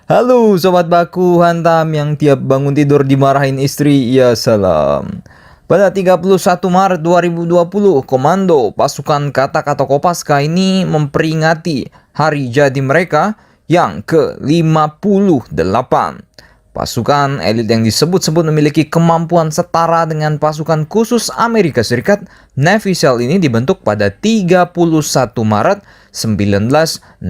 Halo sobat baku hantam yang tiap bangun tidur dimarahin istri, ya salam. Pada 31 Maret 2020, Komando Pasukan Katak atau Kopaska ini memperingati hari jadi mereka yang ke-58. Pasukan elit yang disebut-sebut memiliki kemampuan setara dengan pasukan khusus Amerika Serikat, Navy SEAL ini dibentuk pada 31 Maret 1962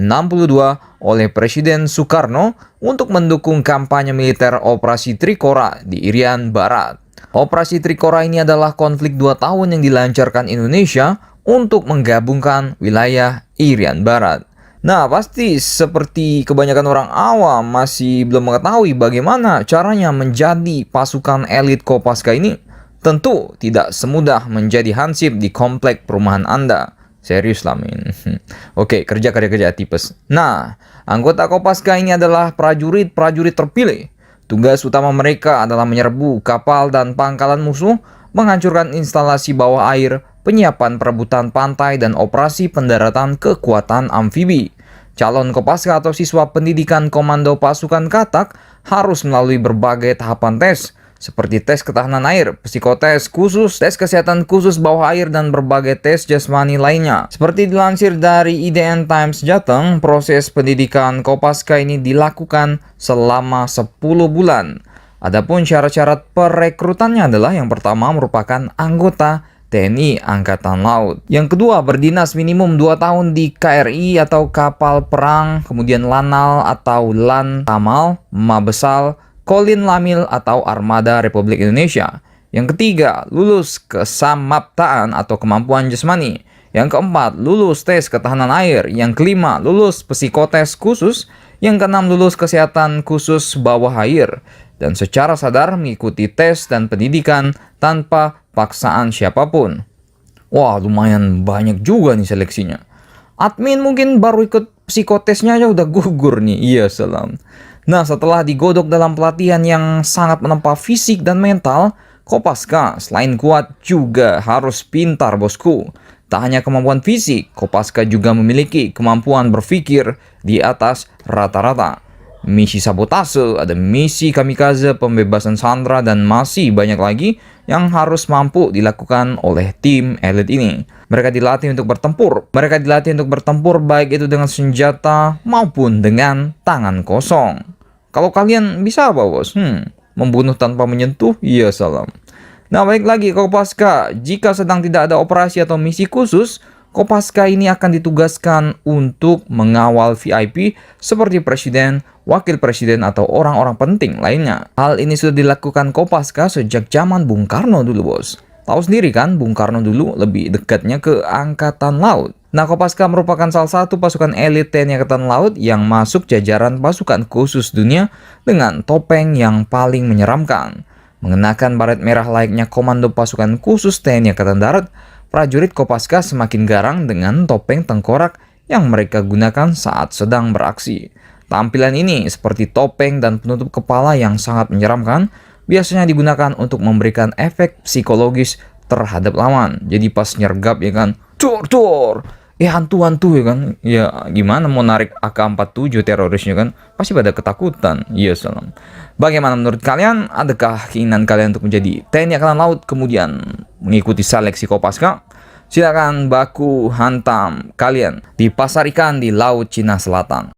oleh Presiden Soekarno untuk mendukung kampanye militer Operasi Trikora di Irian Barat. Operasi Trikora ini adalah konflik 2 tahun yang dilancarkan Indonesia untuk menggabungkan wilayah Irian Barat. Nah, pasti seperti kebanyakan orang awam masih belum mengetahui bagaimana caranya menjadi pasukan elit Kopaska ini. Tentu tidak semudah menjadi hansip di komplek perumahan Anda. Serius lah, men. Oke, kerja tipes. Nah, anggota Kopaska ini adalah prajurit-prajurit terpilih. Tugas utama mereka adalah menyerbu kapal dan pangkalan musuh, menghancurkan instalasi bawah air, penyiapan perebutan pantai, dan operasi pendaratan kekuatan amfibi. Calon Kopaska atau siswa pendidikan Komando Pasukan Katak harus melalui berbagai tahapan tes, seperti tes ketahanan air, psikotes khusus, tes kesehatan khusus bawah air, dan berbagai tes jasmani lainnya. Seperti dilansir dari IDN Times Jateng, proses pendidikan Kopaska ini dilakukan selama 10 bulan. Adapun syarat-syarat perekrutannya adalah yang pertama merupakan anggota TNI Angkatan Laut. Yang kedua, berdinas minimum 2 tahun di KRI atau kapal perang, kemudian Lanal atau Lantamal, Mabesal, Kolin Lamil atau Armada Republik Indonesia. Yang ketiga, lulus kesamaptaan atau kemampuan jasmani. Yang keempat, lulus tes ketahanan air. Yang kelima, lulus psikotes khusus. Yang keenam, lulus kesehatan khusus bawah air. Dan secara sadar mengikuti tes dan pendidikan tanpa paksaan siapapun. Wah, lumayan banyak juga nih seleksinya. Admin mungkin baru ikut psikotesnya aja udah gugur nih. Iya, salam. Nah, setelah digodok dalam pelatihan yang sangat menempa fisik dan mental, Kopaska selain kuat juga harus pintar, bosku. Tak hanya kemampuan fisik, Kopaska juga memiliki kemampuan berpikir di atas rata-rata. Misi sabotase, ada misi kamikaze, pembebasan sandera, dan masih banyak lagi yang harus mampu dilakukan oleh tim elit ini. Mereka dilatih untuk bertempur. Baik itu dengan senjata maupun dengan tangan kosong. Kalau kalian bisa apa, bos? Membunuh tanpa menyentuh? Iya, salam. Nah, balik lagi Kopaska. Jika sedang tidak ada operasi atau misi khusus, Kopaska ini akan ditugaskan untuk mengawal VIP seperti presiden, wakil presiden, atau orang-orang penting lainnya. Hal ini sudah dilakukan Kopaska sejak zaman Bung Karno dulu, bos. Tahu sendiri kan, Bung Karno dulu lebih dekatnya ke Angkatan Laut. Nah, Kopaska merupakan salah satu pasukan elit TNI Angkatan Laut yang masuk jajaran pasukan khusus dunia dengan topeng yang paling menyeramkan. Mengenakan baret merah layaknya komando pasukan khusus TNI Angkatan Darat, prajurit Kopaska semakin garang dengan topeng tengkorak yang mereka gunakan saat sedang beraksi. Tampilan ini seperti topeng dan penutup kepala yang sangat menyeramkan, biasanya digunakan untuk memberikan efek psikologis terhadap lawan. Jadi pas nyergap ya kan, cor, hantu-hantu ya kan. Ya gimana mau narik AK-47 terorisnya kan, pasti pada ketakutan. Iya, salam. Bagaimana menurut kalian? Adakah keinginan kalian untuk menjadi TNI Angkatan Laut kemudian mengikuti seleksi Kopaska? Silakan baku hantam kalian di pasar ikan di Laut Cina Selatan.